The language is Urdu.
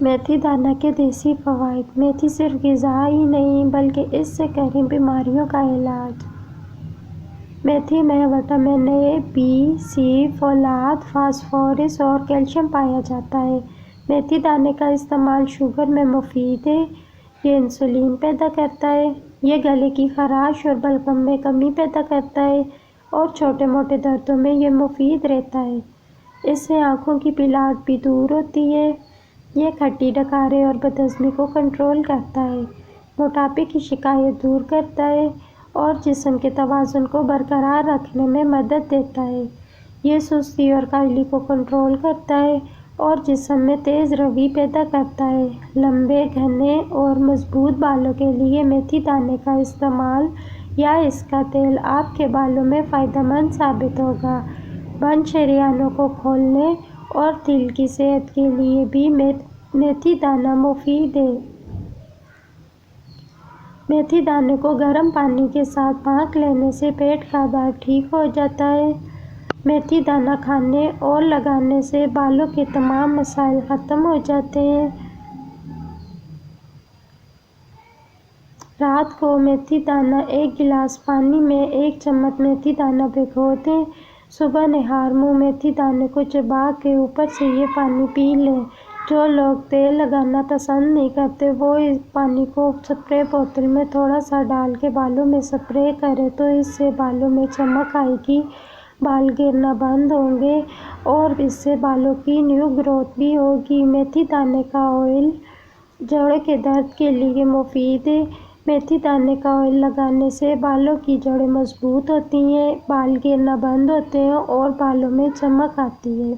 میتھی دانہ کے دیسی فوائد۔ میتھی صرف غذا ہی نہیں بلکہ اس سے کئی بیماریوں کا علاج۔ میتھی میں vitamin A, B, C, folate, phosphorus اور کیلشیم پایا جاتا ہے۔ میتھی دانے کا استعمال شوگر میں مفید ہے۔ یہ انسولین پیدا کرتا ہے۔ یہ گلے کی خراش اور بلغم میں کمی پیدا کرتا ہے اور چھوٹے موٹے دردوں میں یہ مفید رہتا ہے۔ اس سے آنکھوں کی پیلاٹ بھی دور ہوتی ہے۔ یہ کھٹی ڈکاریں اور بدہضمی کو کنٹرول کرتا ہے، موٹاپے کی شکایت دور کرتا ہے اور جسم کے توازن کو برقرار رکھنے میں مدد دیتا ہے۔ یہ سستی اور کاہلی کو کنٹرول کرتا ہے اور جسم میں تیز روی پیدا کرتا ہے۔ لمبے، گھنے اور مضبوط بالوں کے لیے میتھی دانے کا استعمال یا اس کا تیل آپ کے بالوں میں فائدہ مند ثابت ہوگا۔ بند شریانوں کو کھولنے اور دل کی صحت کے لیے بھی میتھی دانہ مفید ہے۔ میتھی دانے کو گرم پانی کے ساتھ پھانک لینے سے پیٹ کا درد ٹھیک ہو جاتا ہے۔ میتھی دانہ کھانے اور لگانے سے بالوں کے تمام مسائل ختم ہو جاتے ہیں۔ رات کو میتھی دانہ ایک گلاس پانی میں 1 چمچ میتھی دانہ بھگو دیں۔ صبح نہار منہ میتھی دانے کو چبا کے اوپر سے یہ پانی پی لیں۔ جو لوگ تیل لگانا پسند نہیں کرتے وہ اس پانی کو سپرے بوتل میں تھوڑا سا ڈال کے بالوں میں سپرے کریں تو اس سے بالوں میں چمک آئے گی، بال گرنا بند ہوں گے اور اس سے بالوں کی نیو گروتھ بھی ہوگی۔ میتھی دانے کا آئل جوڑوں کے درد کے لیے مفید ہے۔ میتھی دانے کا آئل لگانے سے بالوں کی جڑیں مضبوط ہوتی ہیں، بال گرنا بند ہوتے ہیں اور بالوں میں چمک آتی ہے۔